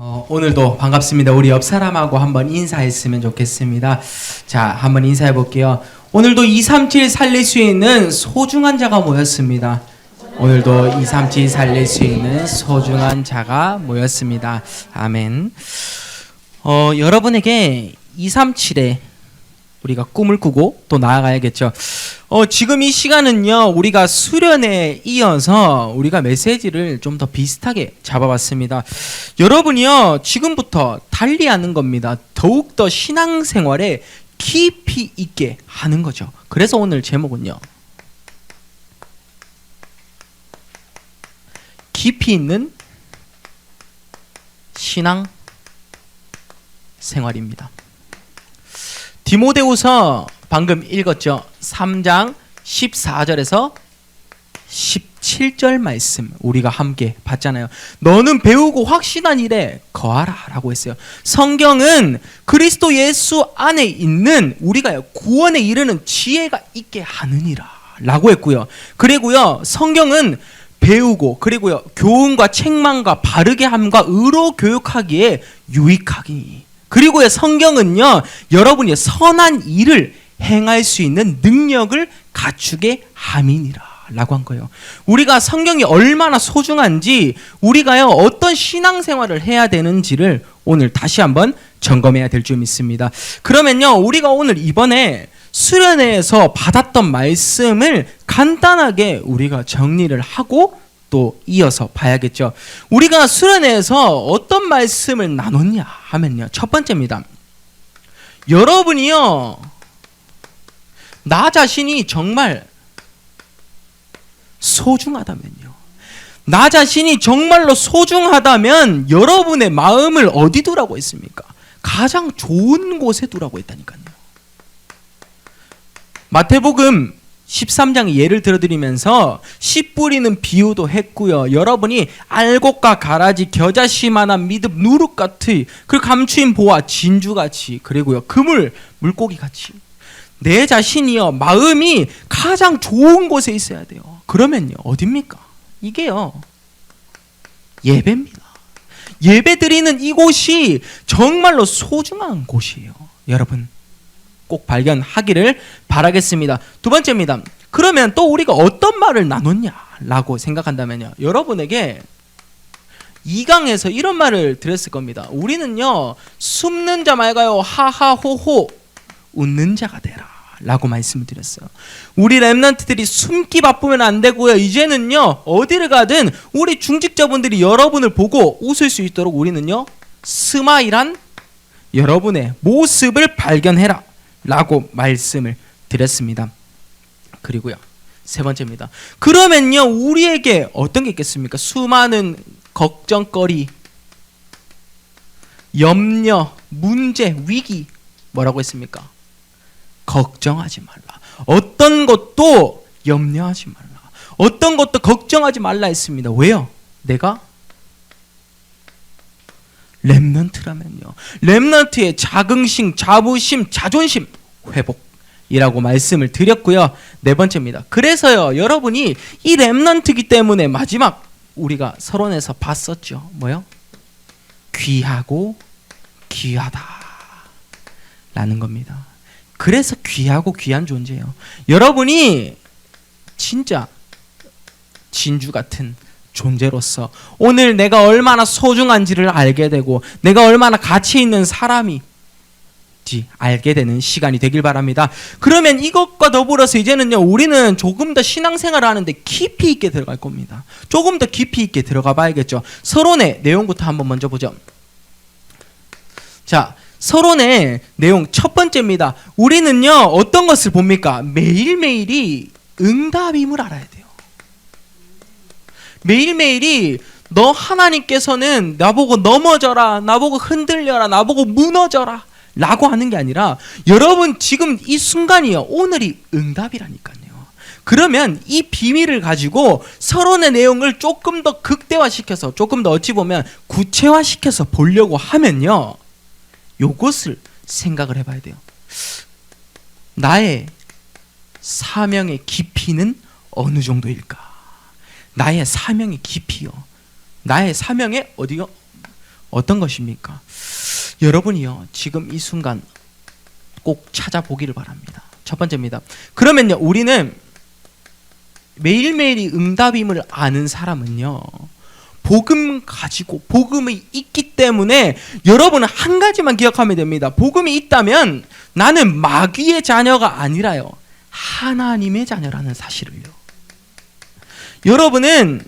오늘도 반갑습니다. 우리 옆 사람하고 한번 인사했으면 좋겠습니다. 자, 한번 인사해 볼게요. 오늘도 237 살릴 수 있는 소중한 자가 모였습니다. 오늘도 237 살릴 수 있는 소중한 자가 모였습니다. 아멘. 여러분에게 237에 우리가 꿈을 꾸고 또 나아가야겠죠. 지금 이 시간은요, 우리가 수련회에 이어서 우리가 메시지를 좀 더 비슷하게 잡아봤습니다. 여러분이요, 지금부터 달리하는 겁니다. 더욱더 신앙생활에 깊이 있게 하는 거죠. 그래서 오늘 제목은요, 깊이 있는 신앙생활입니다. 디모데후서 방금 읽었죠. 3장 14절에서 17절 말씀 우리가 함께 봤잖아요. 너는 배우고 확신한 일에 거하라 라고 했어요. 성경은 그리스도 예수 안에 있는 우리가 구원에 이르는 지혜가 있게 하느니라 라고 했고요. 그리고요, 성경은 배우고 그리고요, 교훈과 책망과 바르게 함과 의로 교육하기에 유익하기. 그리고요, 성경은요, 여러분이 선한 일을 행할 수 있는 능력을 갖추게 함이니라 라고 한 거예요. 우리가 성경이 얼마나 소중한지, 우리가요, 어떤 신앙생활을 해야 되는지를 오늘 다시 한번 점검해야 될 줄 믿습니다. 그러면요, 우리가 오늘 이번에 수련회에서 받았던 말씀을 간단하게 우리가 정리를 하고 또 이어서 봐야겠죠. 우리가 수련회에서 어떤 말씀을 나눴냐 하면요, 첫 번째입니다. 여러분이요, 나 자신이 정말 소중하다면요, 나 자신이 정말로 소중하다면 여러분의 마음을 어디 두라고 했습니까? 가장 좋은 곳에 두라고 했다니까요. 마태복음 13장의 예를 들어드리면서 씨 뿌리는 비유도 했고요. 여러분이 알곡과 가라지, 겨자씨만한 믿음, 누룩같이, 그리고 감추인 보화, 진주같이, 그리고요, 그물, 물고기같이 내 자신이요, 마음이 가장 좋은 곳에 있어야 돼요. 그러면요, 어딥니까? 이게요, 예배입니다. 예배 드리는 이곳이 정말로 소중한 곳이에요. 여러분 꼭 발견하기를 바라겠습니다. 두 번째입니다. 그러면 또 우리가 어떤 말을 나눴냐라고 생각한다면요, 여러분에게 2강에서 이런 말을 드렸을 겁니다. 우리는요, 숨는 자 말가요, 하하호호 웃는 자가 되라 라고 말씀을 드렸어요. 우리 랩런트들이 숨기 바쁘면 안 되고요, 이제는요, 어디를 가든 우리 중직자분들이 여러분을 보고 웃을 수 있도록 우리는요, 스마일한 여러분의 모습을 발견해라 라고 말씀을 드렸습니다. 그리고요, 세 번째입니다. 그러면요, 우리에게 어떤 게 있겠습니까? 수많은 걱정거리, 염려, 문제, 위기, 뭐라고 했습니까? 걱정하지 말라. 어떤 것도 염려하지 말라. 어떤 것도 걱정하지 말라 했습니다. 왜요? 내가 렘넌트라면요, 렘넌트의 자긍심, 자부심, 자존심 회복이라고 말씀을 드렸고요. 네 번째입니다. 그래서요, 여러분이 이 렘넌트이기 때문에 마지막 우리가 서론에서 봤었죠. 뭐요? 귀하고 귀하다 라는 겁니다. 그래서 귀하고 귀한 존재예요. 여러분이 진짜 진주 같은 존재로서 오늘 내가 얼마나 소중한지를 알게 되고 내가 얼마나 가치 있는 사람인지 알게 되는 시간이 되길 바랍니다. 그러면 이것과 더불어서 이제는요, 우리는 조금 더 신앙생활을 하는데 깊이 있게 들어갈 겁니다. 조금 더 깊이 있게 들어가 봐야겠죠. 서론의 내용부터 한번 먼저 보죠. 자, 서론의 내용 첫 번째입니다. 우리는요, 어떤 것을 봅니까? 매일매일이 응답임을 알아야 돼요. 매일매일이 너 하나님께서는 나보고 넘어져라, 나보고 흔들려라, 나보고 무너져라 라고 하는 게 아니라 여러분 지금 이 순간이요, 오늘이 응답이라니까요. 그러면 이 비밀을 가지고 서론의 내용을 조금 더 극대화시켜서, 조금 더 어찌 보면 구체화시켜서 보려고 하면요, 요것을 생각을 해봐야 돼요. 나의 사명의 깊이는 어느 정도일까? 나의 사명의 깊이요, 나의 사명의 어디요? 어떤 것입니까? 여러분이요, 지금 이 순간 꼭 찾아보기를 바랍니다. 첫 번째입니다. 그러면요, 우리는 매일매일이 응답임을 아는 사람은요, 복음 가지고, 복음이 있기 때문에 여러분은 한 가지만 기억하면 됩니다. 복음이 있다면 나는 마귀의 자녀가 아니라요, 하나님의 자녀라는 사실을요. 여러분은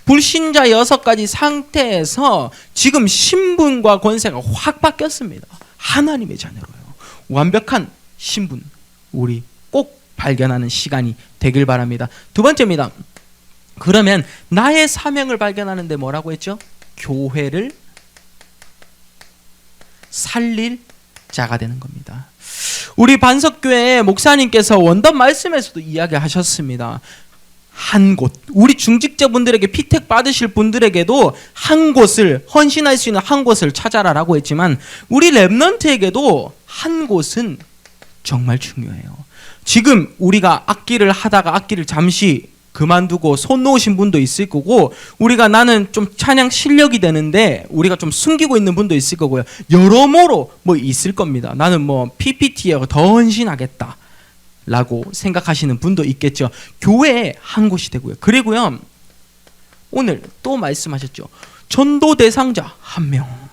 불신자 6가지 상태에서 지금 신분과 권세가 확 바뀌었습니다. 하나님의 자녀로요. 완벽한 신분, 우리 꼭 발견하는 시간이 되길 바랍니다. 두 번째입니다. 그러면 나의 사명을 발견하는데 뭐라고 했죠? 교회를 살릴 자가 되는 겁니다. 우리 반석교회 목사님께서 원던 말씀에서도 이야기하셨습니다. 한 곳, 우리 중직자분들에게 피택 받으실 분들에게도 한 곳을, 헌신할 수 있는 한 곳을 찾아라라고 했지만 우리 랩넌트에게도 한 곳은 정말 중요해요. 지금 우리가 악기를 하다가 악기를 잠시 그만두고 손 놓으신 분도 있을 거고, 우리가 나는 좀 찬양 실력이 되는데 우리가 좀 숨기고 있는 분도 있을 거고요. 여러모로 뭐 있을 겁니다. 나는 뭐 PPT에 더 헌신하겠다 라고 생각하시는 분도 있겠죠. 교회에 한 곳이 되고요. 그리고요, 오늘 또 말씀하셨죠. 전도 대상자 한 명.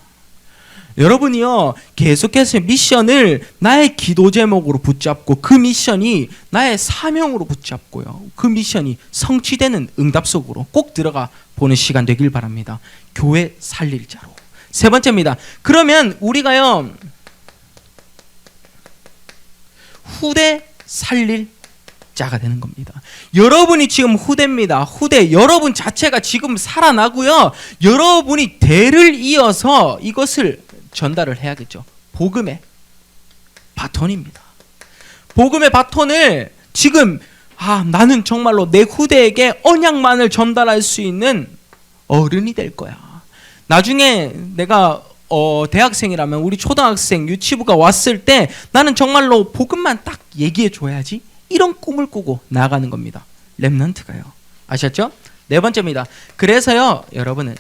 여러분이요, 계속해서 미션을 나의 기도 제목으로 붙잡고 그 미션이 나의 사명으로 붙잡고요, 그 미션이 성취되는 응답 속으로 꼭 들어가 보는 시간 되길 바랍니다. 교회 살릴 자로. 세 번째입니다. 그러면 우리가요, 후대 살릴 자가 되는 겁니다. 여러분이 지금 후대입니다. 후대. 여러분 자체가 지금 살아나고요, 여러분이 대를 이어서 이것을 전달을 해야겠죠. 복음의 바톤입니다. 복음의 바톤을 지금 나는 정말로 내 후대에게 언약만을 전달할 수 있는 어른이 될 거야. 나중에 내가 대학생이라면 우리 초등학생 유치부가 왔을 때 나는 정말로 복음만 딱 얘기해 줘야지, 이런 꿈을 꾸고 나가는 겁니다. 랩넌트가요. 아셨죠? 네 번째입니다. 그래서요, 여러분은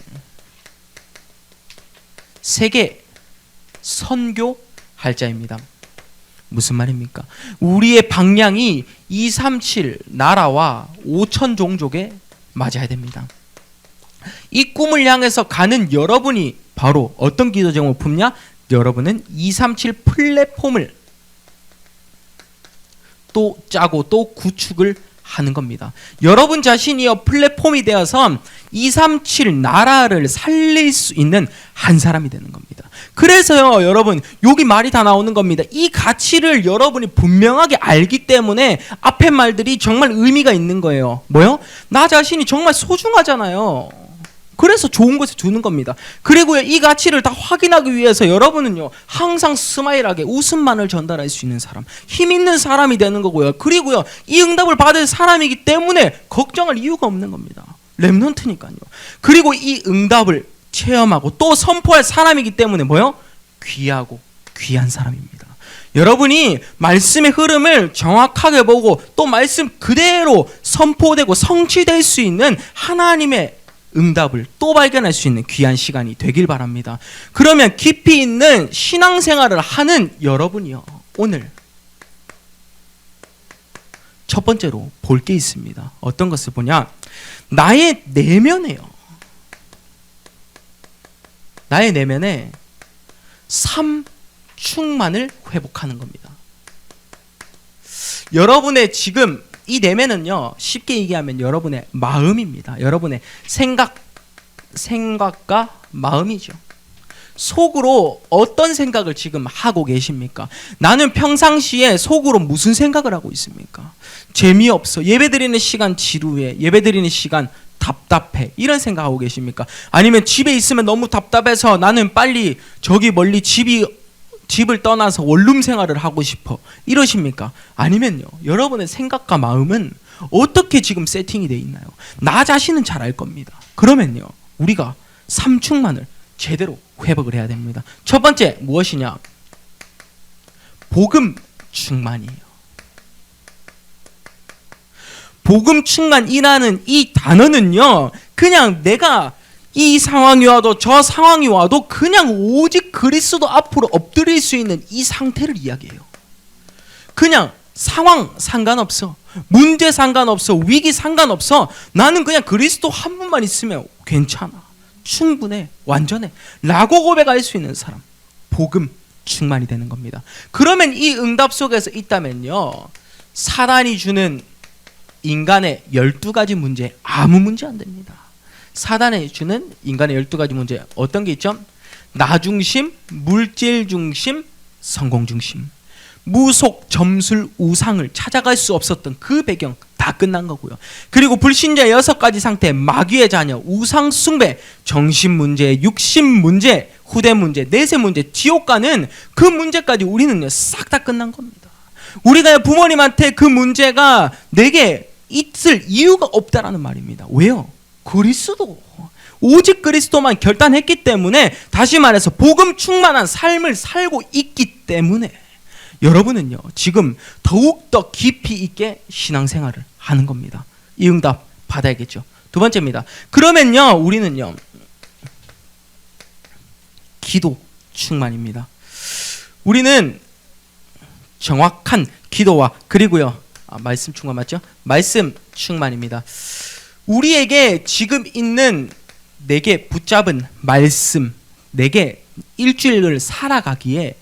세계 선교할 자입니다. 무슨 말입니까? 우리의 방향이 237 나라와 5천 종족에 맞아야 됩니다. 이 꿈을 향해서 가는 여러분이 바로 어떤 기도 제목을 품냐? 여러분은 237 플랫폼을 또 짜고 또 구축을 하는 겁니다. 여러분 자신이요, 플랫폼이 되어서 237 나라를 살릴 수 있는 한 사람이 되는 겁니다. 그래서요, 여러분, 여기 말이 다 나오는 겁니다. 이 가치를 여러분이 분명하게 알기 때문에 앞에 말들이 정말 의미가 있는 거예요. 뭐요? 나 자신이 정말 소중하잖아요. 그래서 좋은 곳에 두는 겁니다. 그리고요, 이 가치를 다 확인하기 위해서 여러분은요, 항상 스마일하게 웃음만을 전달할 수 있는 사람, 힘 있는 사람이 되는 거고요. 그리고요, 이 응답을 받을 사람이기 때문에 걱정할 이유가 없는 겁니다. 랩넌트니까요. 그리고 이 응답을 체험하고 또 선포할 사람이기 때문에 뭐요? 귀하고 귀한 사람입니다. 여러분이 말씀의 흐름을 정확하게 보고 또 말씀 그대로 선포되고 성취될 수 있는 하나님의 응답을 또 발견할 수 있는 귀한 시간이 되길 바랍니다. 그러면 깊이 있는 신앙생활을 하는 여러분이요, 오늘 첫 번째로 볼 게 있습니다. 어떤 것을 보냐? 나의 내면에요, 나의 내면에 삶 충만을 회복하는 겁니다. 여러분의 지금 이 내면은요, 쉽게 얘기하면 여러분의 마음입니다. 여러분의 생각과 마음이죠. 속으로 어떤 생각을 지금 하고 계십니까? 나는 평상시에 속으로 무슨 생각을 하고 있습니까? 재미없어, 예배드리는 시간 지루해, 예배드리는 시간 답답해, 이런 생각하고 계십니까? 아니면 집에 있으면 너무 답답해서 나는 빨리 저기 멀리 집을 떠나서 원룸 생활을 하고 싶어, 이러십니까? 아니면요, 여러분의 생각과 마음은 어떻게 지금 세팅이 되어 있나요? 나 자신은 잘 알 겁니다. 그러면요, 우리가 삶 충만을 제대로 회복을 해야 됩니다. 첫 번째 무엇이냐? 복음 충만이에요. 복음 충만이라는 이 단어는요, 그냥 내가 이 상황이 와도 저 상황이 와도 그냥 오직 그리스도 앞으로 엎드릴 수 있는 이 상태를 이야기해요. 그냥 상황 상관없어, 문제 상관없어, 위기 상관없어. 나는 그냥 그리스도 한 분만 있으면 괜찮아, 충분해, 완전해 라고 고백할 수 있는 사람, 복음 충만이 되는 겁니다. 그러면 이 응답 속에서 있다면요, 사단이 주는 인간의 12가지 문제, 아무 문제 안 됩니다. 사단이 주는 인간의 12가지 문제, 어떤 게 있죠? 나 중심, 물질 중심, 성공 중심, 무속, 점술, 우상을 찾아갈 수 없었던 그 배경 다 끝난 거고요. 그리고 불신자의 6가지 상태, 마귀의 자녀, 우상 숭배, 정신 문제, 육신 문제, 후대 문제, 내세 문제, 지옥 가는 그 문제까지 우리는요 싹 다 끝난 겁니다. 우리가 부모님한테 그 문제가 내게 있을 이유가 없다라는 말입니다. 왜요? 그리스도, 오직 그리스도만 결단했기 때문에, 다시 말해서 복음 충만한 삶을 살고 있기 때문에 여러분은요 지금 더욱더 깊이 있게 신앙생활을 하는 겁니다. 이 응답 받아야겠죠. 두 번째입니다. 그러면요 우리는요 기도 충만입니다. 우리는 정확한 기도와, 그리고요 말씀 충만 맞죠? 말씀 충만입니다. 우리에게 지금 있는 내게 붙잡은 말씀, 내게 일주일을 살아가기에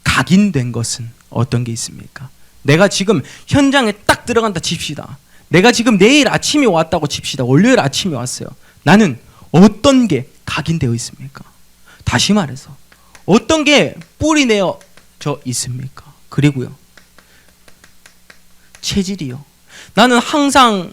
각인된 것은 어떤 게 있습니까? 내가 지금 현장에 딱 들어간다 칩시다. 내가 지금 내일 아침에 왔다고 칩시다. 월요일 아침에 왔어요. 나는 어떤 게 각인되어 있습니까? 다시 말해서 어떤 게 뿌리 내어져 있습니까? 그리고요 체질이요. 나는 항상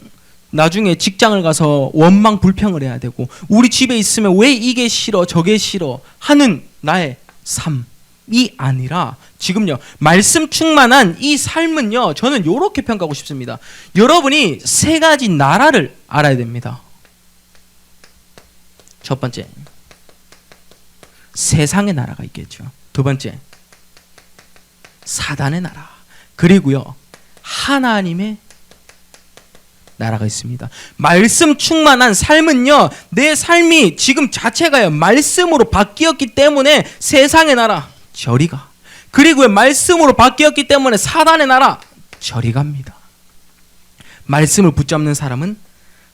나중에 직장을 가서 원망 불평을 해야 되고, 우리 집에 있으면 왜 이게 싫어 저게 싫어 하는 나의 삶이 아니라, 지금요 말씀 충만한 이 삶은요 저는 이렇게 평가하고 싶습니다. 여러분이 3가지 나라를 알아야 됩니다. 첫 번째, 세상의 나라가 있겠죠. 두 번째, 사단의 나라. 그리고요 하나님의 나라가 있습니다. 말씀 충만한 삶은요 내 삶이 지금 자체가요 말씀으로 바뀌었기 때문에 세상의 나라 저리 가. 그리고 말씀으로 바뀌었기 때문에 사단의 나라 저리 갑니다. 말씀을 붙잡는 사람은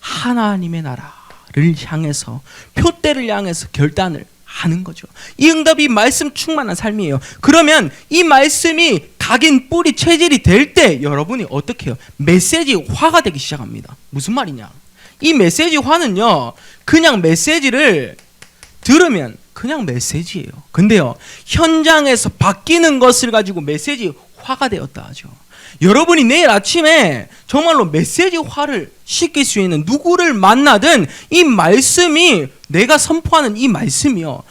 하나님의 나라를 향해서, 표대를 향해서 결단을 하는 거죠. 이 응답이 말씀 충만한 삶이에요. 그러면 이 말씀이 각인 뿌리 체질이 될 때 여러분이 어떻게 해요? 메시지화가 되기 시작합니다. 무슨 말이냐? 이 메시지화는요 그냥 메시지를 들으면 그냥 메시지예요. 근데요 현장에서 바뀌는 것을 가지고 메시지화가 되었다 하죠. 여러분이 내일 아침에 정말로 메시지화를 시킬 수 있는, 누구를 만나든 이 말씀이, 내가 선포하는 이 말씀이요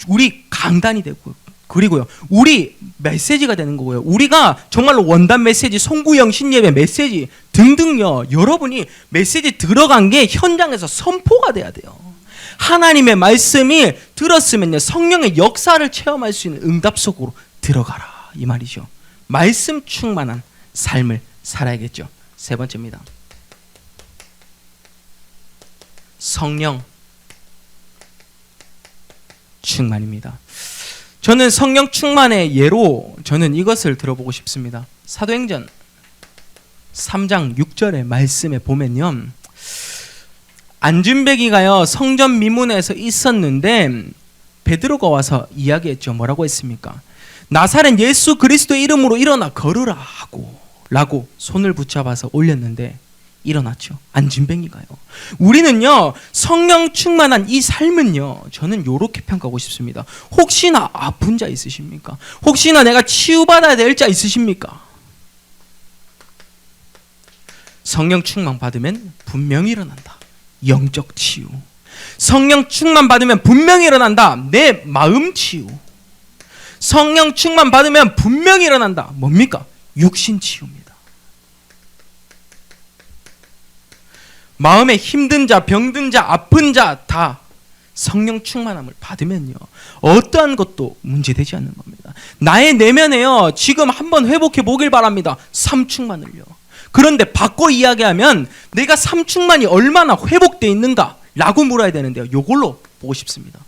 우리 강단이 되고, 그리고요 우리 메시지가 되는 거고요. 우리가 정말로 원단 메시지, 송구영 신예배 메시지 등등요, 여러분이 메시지 들어간 게 현장에서 선포가 돼야 돼요. 하나님의 말씀이 들었으면요 성령의 역사를 체험할 수 있는 응답 속으로 들어가라 이 말이죠. 말씀 충만한 삶을 살아야겠죠. 세 번째입니다. 성령 충만입니다. 저는 성령 충만의 예로 저는 이것을 들어보고 싶습니다. 사도행전 3장 6절의 말씀에 보면요 안진뱅이가요 성전 미문에서 있었는데 베드로가 와서 이야기했죠. 뭐라고 했습니까? 나사렛 예수 그리스도의 이름으로 일어나 걸으라 하고 라고 손을 붙잡아서 올렸는데 일어났죠. 안진뱅이가요. 우리는요 성령 충만한 이 삶은요 저는 이렇게 평가하고 싶습니다. 혹시나 아픈 자 있으십니까? 혹시나 내가 치유받아야 될 자 있으십니까? 성령 충만 받으면 분명히 일어난다. 영적 치유. 성령 충만 받으면 분명히 일어난다. 내 마음 치유. 성령 충만 받으면 분명히 일어난다. 뭡니까? 육신 치유입니다. 마음에 힘든 자, 병든 자, 아픈 자 다 성령 충만함을 받으면요 어떠한 것도 문제되지 않는 겁니다. 나의 내면에요 지금 한번 회복해 보길 바랍니다. 삶 충만을요. 그런데 바꿔 이야기하면 내가 삼축만이 얼마나 회복되어 있는가 라고 물어야 되는데요. 이걸로 보고 싶습니다.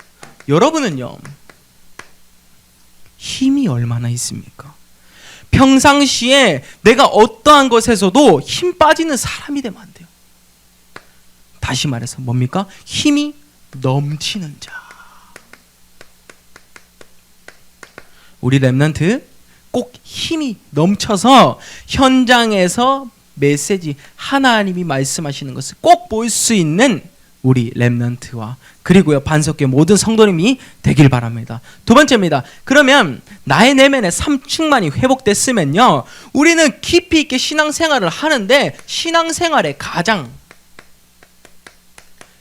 여러분은요, 힘이 얼마나 있습니까? 평상시에 내가 어떠한 것에서도 힘 빠지는 사람이 되면 안 돼요. 다시 말해서 뭡니까? 힘이 넘치는 자. 우리 렘넌트 꼭 힘이 넘쳐서 현장에서 메시지, 하나님이 말씀하시는 것을 꼭 볼 수 있는 우리 렘넌트와 그리고요 반석교회 모든 성도님이 되길 바랍니다. 두 번째입니다. 그러면 나의 내면의 삼축만이 회복됐으면요, 우리는 깊이 있게 신앙생활을 하는데 신앙생활의 가장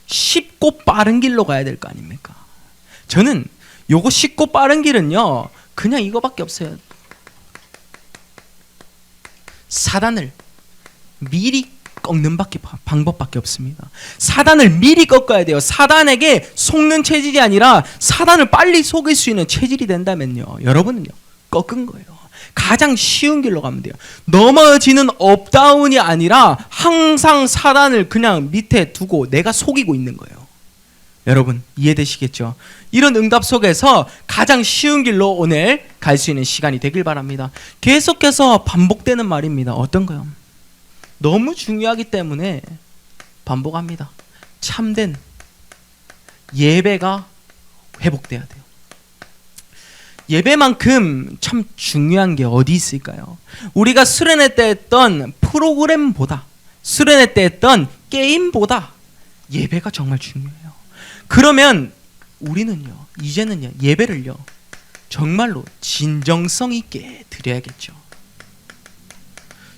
쉽고 빠른 길로 가야 될 거 아닙니까? 저는 요거 쉽고 빠른 길은요 그냥 이거밖에 없어요. 사단을 미리 꺾는 방법밖에 없습니다. 사단을 미리 꺾어야 돼요. 사단에게 속는 체질이 아니라 사단을 빨리 속일 수 있는 체질이 된다면요, 여러분은요 꺾은 거예요. 가장 쉬운 길로 가면 돼요. 넘어지는 업다운이 아니라 항상 사단을 그냥 밑에 두고 내가 속이고 있는 거예요. 여러분 이해되시겠죠? 이런 응답 속에서 가장 쉬운 길로 오늘 갈 수 있는 시간이 되길 바랍니다. 계속해서 반복되는 말입니다. 어떤 거요? 너무 중요하기 때문에 반복합니다. 참된 예배가 회복돼야 돼요. 예배만큼 참 중요한 게 어디 있을까요? 우리가 수련회 때 했던 프로그램보다, 수련회 때 했던 게임보다 예배가 정말 중요해요. 그러면 우리는요, 이제는요, 예배를요 정말로 진정성 있게 드려야겠죠.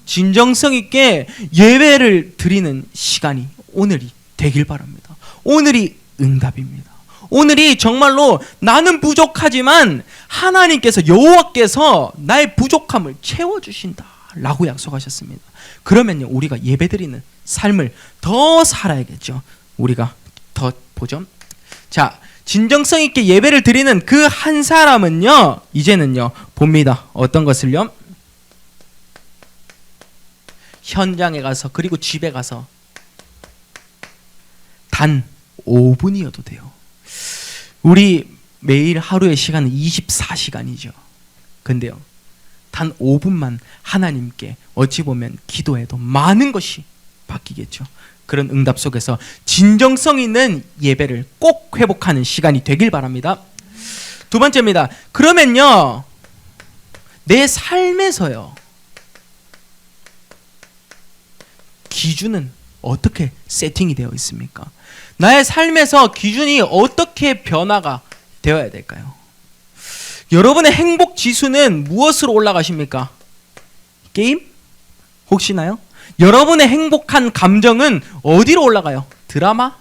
진정성 있게 예배를 드리는 시간이 오늘이 되길 바랍니다. 오늘이 응답입니다. 오늘이 정말로 나는 부족하지만 하나님께서, 여호와께서 나의 부족함을 채워주신다 라고 약속하셨습니다. 그러면요 우리가 예배 드리는 삶을 더 살아야겠죠. 우리가 더 보죠. 자, 진정성 있게 예배를 드리는 그 한 사람은요 이제는요 봅니다. 어떤 것을요? 현장에 가서 그리고 집에 가서 단 5분이어도 돼요. 우리 매일 하루의 시간은 24시간이죠. 근데요 단 5분만 하나님께 어찌 보면 기도해도 많은 것이 바뀌겠죠. 그런 응답 속에서 진정성 있는 예배를 꼭 회복하는 시간이 되길 바랍니다. 두 번째입니다. 그러면요 내 삶에서요 기준은 어떻게 세팅이 되어 있습니까? 나의 삶에서 기준이 어떻게 변화가 되어야 될까요? 여러분의 행복 지수는 무엇으로 올라가십니까? 게임? 혹시나요? 여러분의 행복한 감정은 어디로 올라가요? 드라마?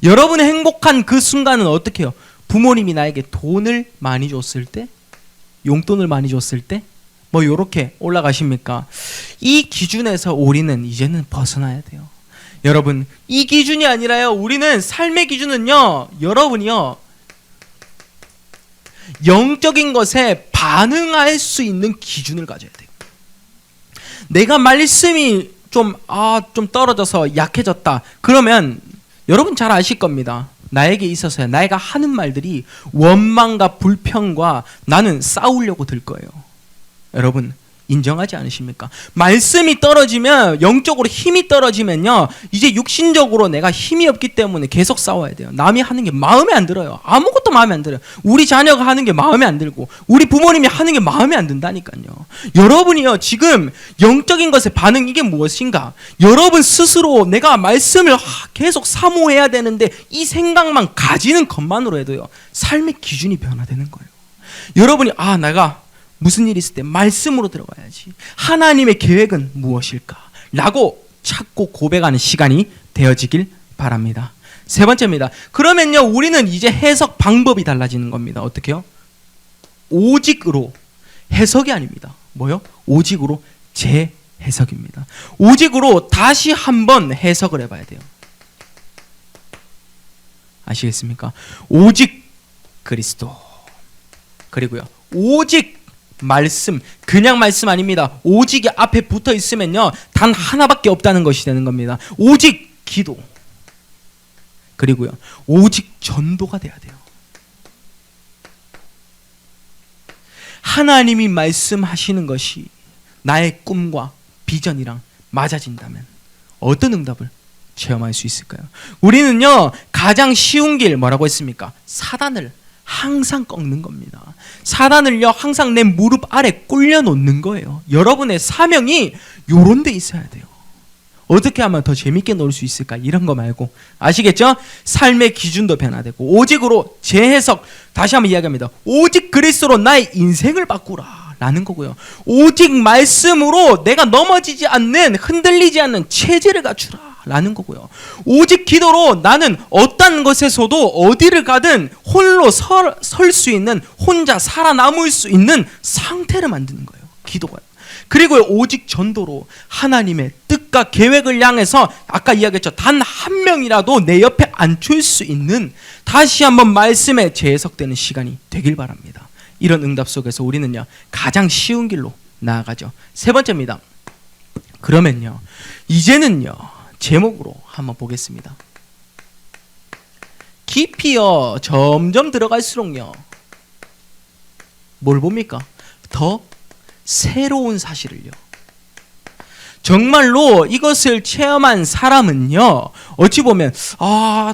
여러분의 행복한 그 순간은 어떻게 해요? 부모님이 나에게 돈을 많이 줬을 때? 용돈을 많이 줬을 때? 뭐 요렇게 올라가십니까? 이 기준에서 우리는 이제는 벗어나야 돼요. 여러분 이 기준이 아니라요, 우리는 삶의 기준은요 여러분이요 영적인 것에 반응할 수 있는 기준을 가져야 돼요. 내가 말씀이 좀 떨어져서 약해졌다 그러면 여러분 잘 아실 겁니다. 나에게 있어서야 내가 하는 말들이 원망과 불평과 나는 싸우려고 들 거예요. 여러분 인정하지 않으십니까? 말씀이 떨어지면, 영적으로 힘이 떨어지면요 이제 육신적으로 내가 힘이 없기 때문에 계속 싸워야 돼요. 남이 하는 게 마음에 안 들어요. 아무것도 마음에 안 들어요. 우리 자녀가 하는 게 마음에 안 들고 우리 부모님이 하는 게 마음에 안 든다니까요. 여러분이요 지금 영적인 것의 반응 이게 무엇인가? 여러분 스스로 내가 말씀을 계속 사모해야 되는데 이 생각만 가지는 것만으로 해도요 삶의 기준이 변화되는 거예요. 여러분이 내가 무슨 일이 있을 때 말씀으로 들어가야지, 하나님의 계획은 무엇일까? 라고 찾고 고백하는 시간이 되어지길 바랍니다. 세 번째입니다. 그러면요 우리는 이제 해석 방법이 달라지는 겁니다. 어떻게요? 오직으로 해석이 아닙니다. 뭐요? 오직으로 재해석입니다. 오직으로 다시 한번 해석을 해봐야 돼요. 아시겠습니까? 오직 그리스도, 그리고요 오직 말씀, 그냥 말씀 아닙니다. 오직이 앞에 붙어 있으면요, 단 하나밖에 없다는 것이 되는 겁니다. 오직 기도. 그리고요, 오직 전도가 돼야 돼요. 하나님이 말씀하시는 것이 나의 꿈과 비전이랑 맞아진다면 어떤 응답을 체험할 수 있을까요? 우리는요, 가장 쉬운 길 뭐라고 했습니까? 사단을 항상 꺾는 겁니다. 사단을요, 항상 내 무릎 아래 꿇려 놓는 거예요. 여러분의 사명이 요런 데 있어야 돼요. 어떻게 하면 더 재밌게 놀 수 있을까? 이런 거 말고, 아시겠죠? 삶의 기준도 변화되고, 오직으로 재해석, 다시 한번 이야기합니다. 오직 그리스도로 나의 인생을 바꾸라 라는 거고요. 오직 말씀으로 내가 넘어지지 않는, 흔들리지 않는 체질을 갖추라 라는 거고요. 오직 기도로 나는 어떤 것에서도 어디를 가든 홀로 설 수 있는, 혼자 살아남을 수 있는 상태를 만드는 거예요. 기도가. 그리고 오직 전도로 하나님의 뜻과 계획을 향해서, 아까 이야기했죠, 단 한 명이라도 내 옆에 앉힐 수 있는, 다시 한번 말씀에 재해석되는 시간이 되길 바랍니다. 이런 응답 속에서 우리는요, 가장 쉬운 길로 나아가죠. 세 번째입니다. 그러면요, 이제는요, 제목으로 한번 보겠습니다. 깊이요, 점점 들어갈수록요, 뭘 봅니까? 더 새로운 사실을요. 정말로 이것을 체험한 사람은요, 어찌 보면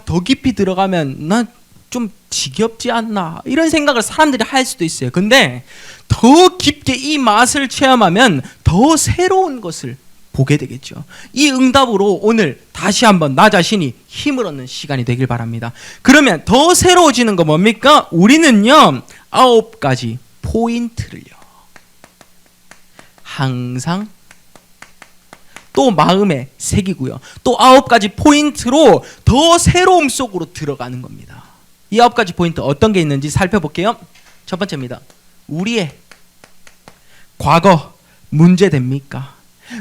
더 깊이 들어가면 난 좀 지겹지 않나, 이런 생각을 사람들이 할 수도 있어요. 근데 더 깊게 이 맛을 체험하면 더 새로운 것을 보게 되겠죠. 이 응답으로 오늘 다시 한번 나 자신이 힘을 얻는 시간이 되길 바랍니다. 그러면 더 새로워지는 거 뭡니까? 우리는요, 9가지 포인트를요, 항상 또 마음에 새기고요, 또 9가지 포인트로 더 새로움 속으로 들어가는 겁니다. 이 9가지 포인트 어떤 게 있는지 살펴볼게요. 첫 번째입니다. 우리의 과거 문제됩니까?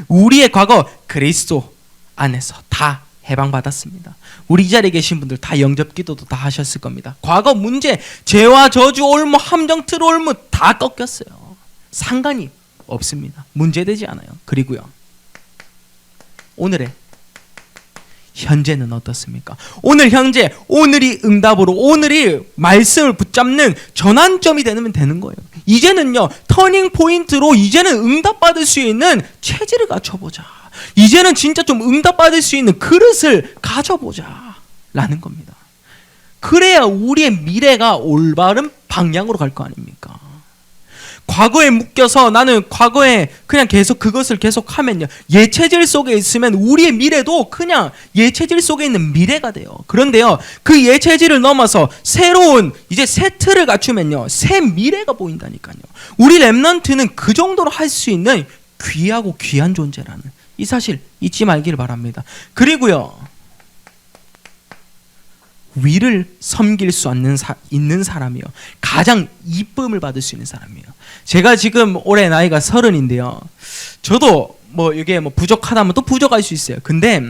우리의 과거 그리스도 안에서 다 해방받았습니다. 우리 이 자리에 계신 분들 다 영접 기도도 다 하셨을 겁니다. 과거 문제, 죄와 저주, 올무, 함정, 틀, 올무 다 꺾였어요. 상관이 없습니다. 문제되지 않아요. 그리고요, 오늘의 현재는 어떻습니까? 오늘 현재, 오늘이 응답으로, 오늘이 말씀을 붙잡는 전환점이 되면 되는 거예요. 이제는요, 터닝 포인트로 이제는 응답받을 수 있는 체질을 갖춰보자. 이제는 진짜 좀 응답받을 수 있는 그릇을 가져보자 라는 겁니다. 그래야 우리의 미래가 올바른 방향으로 갈 거 아닙니까? 과거에 묶여서 나는 과거에 그냥 계속 그것을 계속 하면요, 예체질 속에 있으면 우리의 미래도 그냥 예체질 속에 있는 미래가 돼요. 그런데요, 그 예체질을 넘어서 새로운 이제 새 틀을 갖추면요, 새 미래가 보인다니까요. 우리 렘넌트는 그 정도로 할 수 있는 귀하고 귀한 존재라는 이 사실 잊지 말기를 바랍니다. 그리고요, 위를 섬길 수 있는 사람이요, 가장 이쁨을 받을 수 있는 사람이에요. 제가 지금 올해 나이가 30인데요. 저도 이게 부족하다면 또 부족할 수 있어요. 근데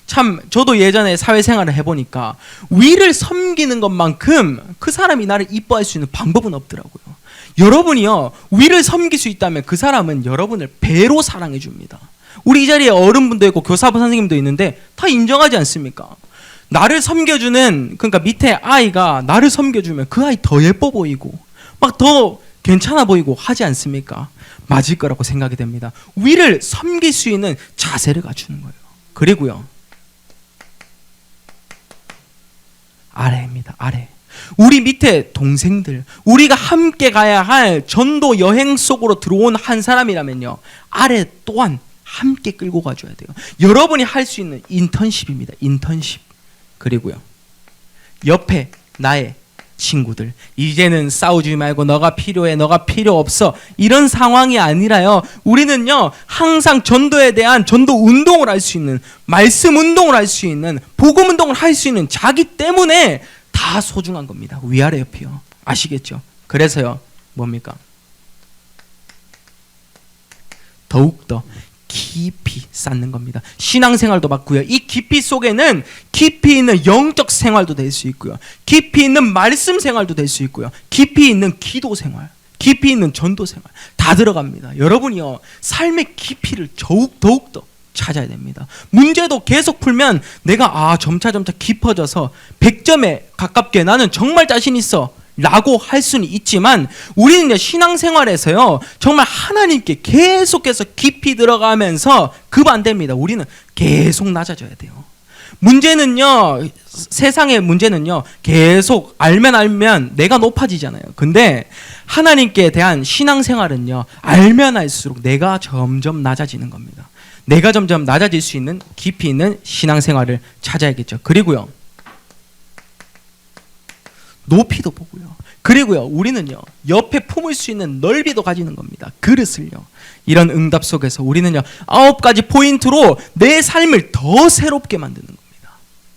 참 저도 예전에 사회생활을 해보니까 위를 섬기는 것만큼 그 사람이 나를 이뻐할 수 있는 방법은 없더라고요. 여러분이요, 위를 섬길 수 있다면 그 사람은 여러분을 배로 사랑해 줍니다. 우리 이 자리에 어른분도 있고 교사부 선생님도 있는데 다 인정하지 않습니까? 나를 섬겨주는, 그러니까 밑에 아이가 나를 섬겨주면 그 아이 더 예뻐 보이고 막 더 괜찮아 보이고 하지 않습니까? 맞을 거라고 생각이 됩니다. 위를 섬길 수 있는 자세를 갖추는 거예요. 그리고요, 아래입니다. 아래. 우리 밑에 동생들, 우리가 함께 가야 할 전도 여행 속으로 들어온 한 사람이라면요, 아래 또한 함께 끌고 가줘야 돼요. 여러분이 할 수 있는 인턴십입니다. 인턴십. 그리고요, 옆에 나의 친구들, 이제는 싸우지 말고 너가 필요해, 너가 필요 없어, 이런 상황이 아니라요, 우리는요, 항상 전도에 대한 전도 운동을 할 수 있는, 말씀 운동을 할 수 있는, 복음 운동을 할 수 있는 자기 때문에 다 소중한 겁니다. 위아래 옆이요. 아시겠죠? 그래서요, 뭡니까? 더욱더 깊이 쌓는 겁니다. 신앙생활도 맞고요, 이 깊이 속에는 깊이 있는 영적 생활도 될 수 있고요, 깊이 있는 말씀 생활도 될 수 있고요, 깊이 있는 기도 생활, 깊이 있는 전도 생활 다 들어갑니다. 여러분이요, 삶의 깊이를 더욱더 찾아야 됩니다. 문제도 계속 풀면 내가 점차 깊어져서 100점에 가깝게 나는 정말 자신 있어 라고 할 수는 있지만, 우리는 신앙생활에서요 정말 하나님께 계속해서 깊이 들어가면서 급 안 됩니다. 우리는 계속 낮아져야 돼요. 문제는요, 세상의 문제는요, 계속 알면 내가 높아지잖아요. 근데 하나님께 대한 신앙생활은요, 알면 알수록 내가 점점 낮아지는 겁니다. 내가 점점 낮아질 수 있는 깊이 있는 신앙생활을 찾아야겠죠. 그리고요, 높이도 보고요. 그리고요, 우리는요, 옆에 품을 수 있는 넓이도 가지는 겁니다. 그릇을요. 이런 응답 속에서 우리는요, 9가지 포인트로 내 삶을 더 새롭게 만드는 겁니다.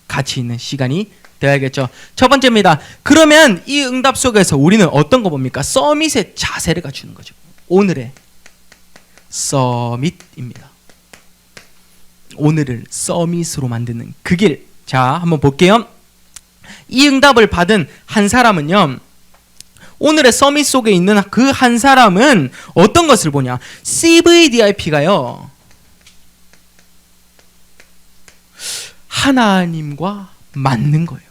가치 있는 시간이 되어야겠죠. 첫 번째입니다. 그러면 이 응답 속에서 우리는 어떤 거 봅니까? 서밋의 자세를 갖추는 거죠. 오늘의 서밋입니다. 오늘을 서밋으로 만드는 그 길. 자, 한번 볼게요. 이 응답을 받은 한 사람은요, 오늘의 서밋 속에 있는 그 한 사람은 어떤 것을 보냐? CVDIP가요, 하나님과 맞는 거예요.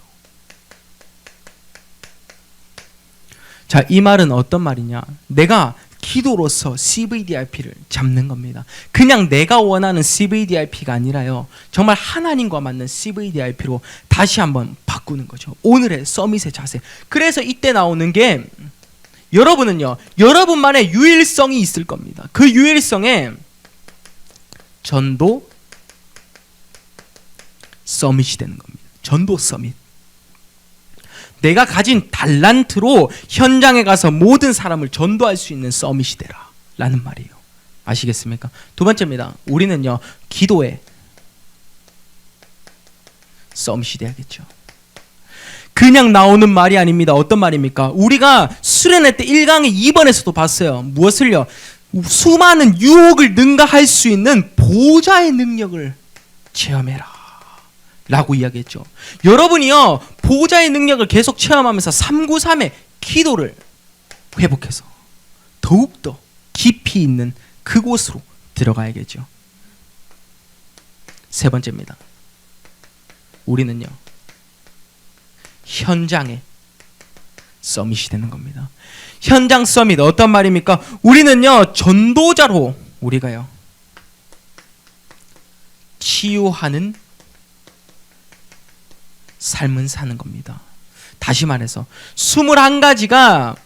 자, 이 말은 어떤 말이냐? 내가 기도로서 CVDIP를 잡는 겁니다. 그냥 내가 원하는 CVDIP가 아니라요, 정말 하나님과 맞는 CVDIP로 다시 한번 바꾸는 거죠. 오늘의 서밋의 자세. 그래서 이때 나오는 게, 여러분은요, 여러분만의 유일성이 있을 겁니다. 그 유일성에 전도 서밋이 되는 겁니다. 전도 서밋. 내가 가진 달란트로 현장에 가서 모든 사람을 전도할 수 있는 서밋이 되라 라는 말이에요. 아시겠습니까? 두 번째입니다. 우리는요, 기도에 서밋이 돼야겠죠. 그냥 나오는 말이 아닙니다. 어떤 말입니까? 우리가 수련회 때 1강의 2번에서도 봤어요. 무엇을요? 수많은 유혹을 능가할 수 있는 보좌의 능력을 체험해라 라고 이야기했죠. 여러분이요, 보좌의 능력을 계속 체험하면서 393의 기도를 회복해서 더욱더 깊이 있는 그곳으로 들어가야겠죠. 세 번째입니다. 우리는요, 현장에 서밋이 되는 겁니다. 현장 서밋, 어떤 말입니까? 우리는요, 전도자로 우리가요, 치유하는 삶은 사는 겁니다. 다시 말해서 21가지가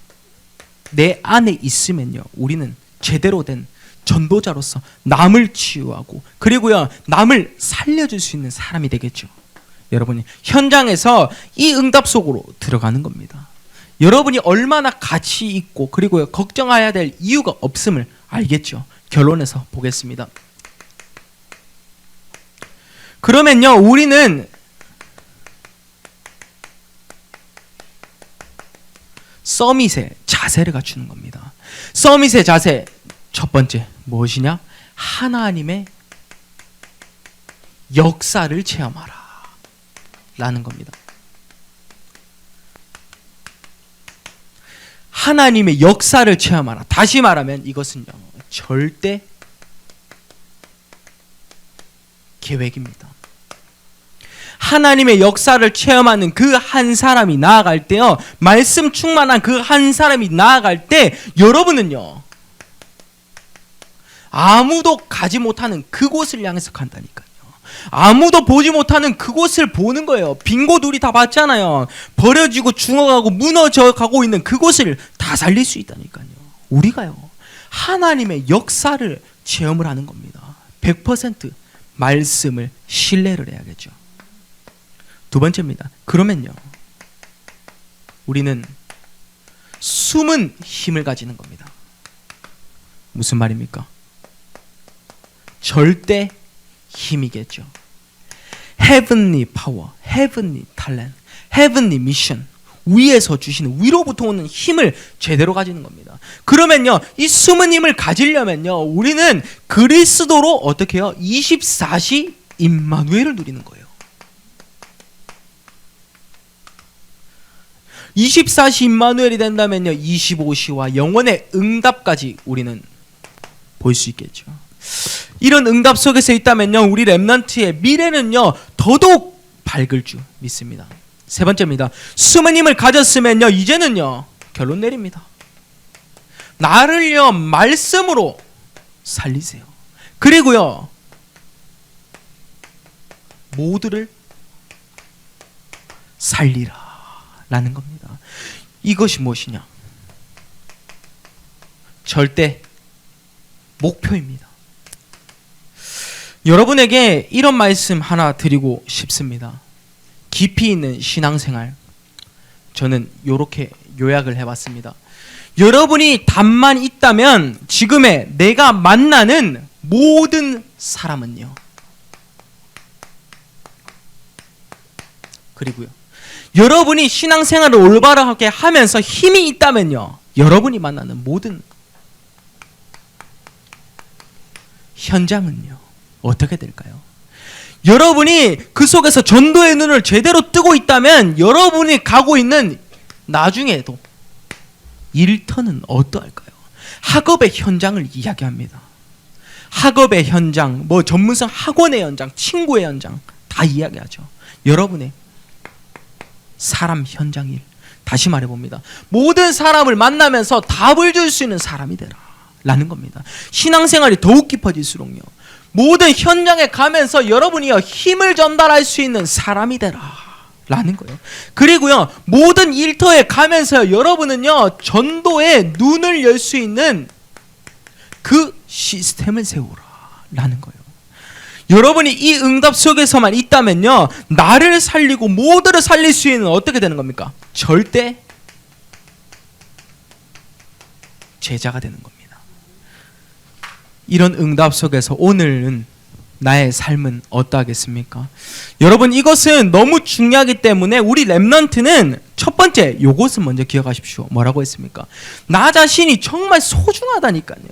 내 안에 있으면요, 우리는 제대로 된 전도자로서 남을 치유하고, 그리고요, 남을 살려줄 수 있는 사람이 되겠죠. 여러분이 현장에서 이 응답 속으로 들어가는 겁니다. 여러분이 얼마나 가치 있고, 그리고요, 걱정해야 될 이유가 없음을 알겠죠. 결론에서 보겠습니다. 그러면요, 우리는 서밋의 자세를 갖추는 겁니다. 서밋의 자세, 첫 번째 무엇이냐? 하나님의 역사를 체험하라 라는 겁니다. 하나님의 역사를 체험하라. 다시 말하면 이것은요, 절대 계획입니다. 하나님의 역사를 체험하는 그 한 사람이 나아갈 때요, 말씀 충만한 그 한 사람이 나아갈 때, 여러분은요, 아무도 가지 못하는 그곳을 향해서 간다니까요. 아무도 보지 못하는 그곳을 보는 거예요. 빈 곳 우리 다 봤잖아요. 버려지고 죽어가고 무너져 가고 있는 그곳을 다 살릴 수 있다니까요. 우리가요, 하나님의 역사를 체험을 하는 겁니다. 100% 말씀을 신뢰를 해야겠죠. 두 번째입니다. 그러면요, 우리는 숨은 힘을 가지는 겁니다. 무슨 말입니까? 절대 힘이겠죠. Heavenly power, Heavenly talent, Heavenly mission. 위에서 주시는, 위로부터 오는 힘을 제대로 가지는 겁니다. 그러면요, 이 숨은 힘을 가지려면요, 우리는 그리스도로 어떻게 해요? 24시 임마누엘을 누리는 거예요. 24시 임마누엘이 된다면요, 25시와 영원의 응답까지 우리는 볼 수 있겠죠. 이런 응답 속에서 있다면요, 우리 렘넌트의 미래는요 더더욱 밝을 줄 믿습니다. 세 번째입니다. 숨은 힘을 가졌으면요, 이제는요 결론 내립니다. 나를요 말씀으로 살리세요. 그리고요 모두를 살리라 라는 겁니다. 이것이 무엇이냐? 절대 목표입니다. 여러분에게 이런 말씀 하나 드리고 싶습니다. 깊이 있는 신앙생활, 저는 이렇게 요약을 해봤습니다. 여러분이 답만 있다면 지금의 내가 만나는 모든 사람은요, 그리고요 여러분이 신앙생활을 올바르게 하면서 힘이 있다면요, 여러분이 만나는 모든 현장은요 어떻게 될까요? 여러분이 그 속에서 전도의 눈을 제대로 뜨고 있다면 여러분이 가고 있는 나중에도 일터는 어떠할까요? 학업의 현장을 이야기합니다. 학업의 현장, 뭐 전문성 학원의 현장, 친구의 현장 다 이야기하죠. 여러분의 사람 현장 일, 다시 말해봅니다. 모든 사람을 만나면서 답을 줄 수 있는 사람이 되라 라는 겁니다. 신앙생활이 더욱 깊어질수록요, 모든 현장에 가면서 여러분이요 힘을 전달할 수 있는 사람이 되라 라는 거예요. 그리고요 모든 일터에 가면서 여러분은요 전도의 눈을 열 수 있는 그 시스템을 세우라 라는 거예요. 여러분이 이 응답 속에서만 있다면요, 나를 살리고 모두를 살릴 수 있는 어떻게 되는 겁니까? 절대 제자가 되는 겁니다. 이런 응답 속에서 오늘은 나의 삶은 어떠하겠습니까? 여러분, 이것은 너무 중요하기 때문에 우리 렘넌트는 첫 번째 요것을 먼저 기억하십시오. 뭐라고 했습니까? 나 자신이 정말 소중하다니까요.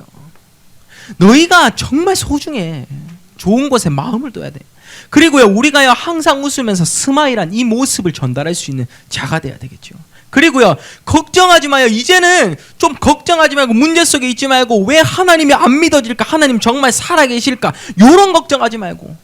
너희가 정말 소중해. 좋은 곳에 마음을 둬야 돼. 그리고요 우리가요 항상 웃으면서 스마일한 이 모습을 전달할 수 있는 자가 돼야 되겠죠. 그리고요 걱정하지 마요. 이제는 좀 걱정하지 말고, 문제 속에 있지 말고, 왜 하나님이 안 믿어질까, 하나님 정말 살아계실까, 요런 걱정하지 말고,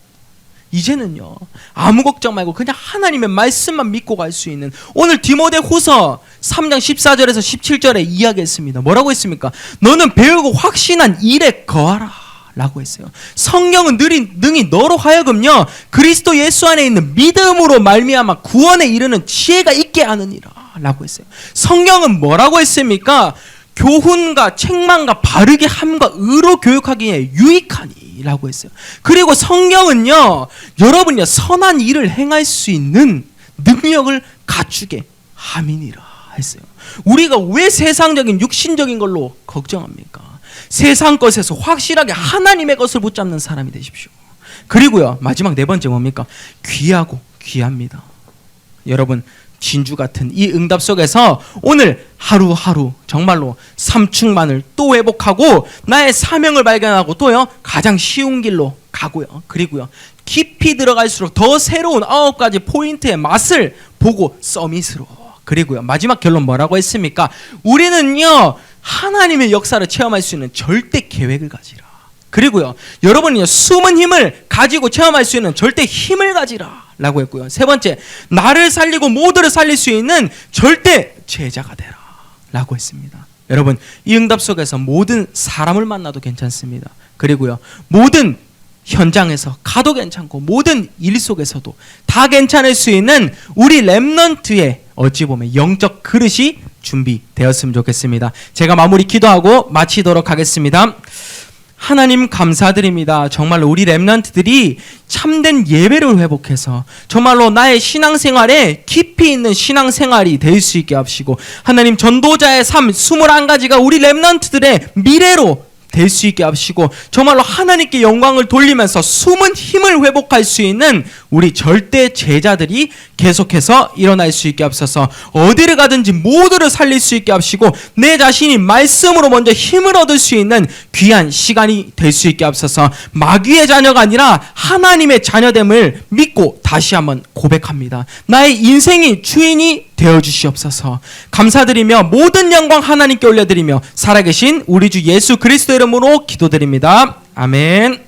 이제는요 아무 걱정 말고 그냥 하나님의 말씀만 믿고 갈 수 있는, 오늘 디모데후서 3장 14절에서 17절에 이야기했습니다. 뭐라고 했습니까? 너는 배우고 확신한 일에 거하라 라고 했어요. 성경은 능히 너로 하여금요 그리스도 예수 안에 있는 믿음으로 말미암아 구원에 이르는 지혜가 있게 하느니라 라고 했어요. 성경은 뭐라고 했습니까? 교훈과 책망과 바르게 함과 의로 교육하기에 유익하니 라고 했어요. 그리고 성경은요 여러분이 선한 일을 행할 수 있는 능력을 갖추게 함이니라 했어요. 우리가 왜 세상적인 육신적인 걸로 걱정합니까? 세상 것에서 확실하게 하나님의 것을 붙잡는 사람이 되십시오. 그리고요 마지막 네 번째 뭡니까? 귀하고 귀합니다. 여러분, 진주 같은 이 응답 속에서 오늘 하루하루 정말로 삼축만을 또 회복하고 나의 사명을 발견하고 또요 가장 쉬운 길로 가고요, 그리고요 깊이 들어갈수록 더 새로운 9가지 포인트의 맛을 보고 서밋으로, 그리고요 마지막 결론 뭐라고 했습니까? 우리는요 하나님의 역사를 체험할 수 있는 절대 계획을 가지라. 그리고요 여러분이 숨은 힘을 가지고 체험할 수 있는 절대 힘을 가지라 라고 했고요. 세 번째, 나를 살리고 모두를 살릴 수 있는 절대 제자가 되라 라고 했습니다. 여러분, 이 응답 속에서 모든 사람을 만나도 괜찮습니다. 그리고요 모든 현장에서 가도 괜찮고, 모든 일 속에서도 다 괜찮을 수 있는 우리 렘넌트의 어찌 보면 영적 그릇이 준비되었으면 좋겠습니다. 제가 마무리 기도하고 마치도록 하겠습니다. 하나님 감사드립니다. 정말로 우리 렘넌트들이 참된 예배를 회복해서 정말로 나의 신앙생활에 깊이 있는 신앙생활이 될 수 있게 하시고, 하나님 전도자의 삶 21가지가 우리 렘넌트들의 미래로 될 수 있게 하시고, 정말로 하나님께 영광을 돌리면서 숨은 힘을 회복할 수 있는 우리 절대 제자들이 계속해서 일어날 수 있게 하옵소서. 어디를 가든지 모두를 살릴 수 있게 하시고, 내 자신이 말씀으로 먼저 힘을 얻을 수 있는 귀한 시간이 될 수 있게 하옵소서. 마귀의 자녀가 아니라 하나님의 자녀됨을 믿고 다시 한번 고백합니다. 나의 인생이 주인이 되어 주시옵소서. 감사드리며 모든 영광 하나님께 올려드리며 살아계신 우리 주 예수 그리스도 이름으로 기도드립니다. 아멘.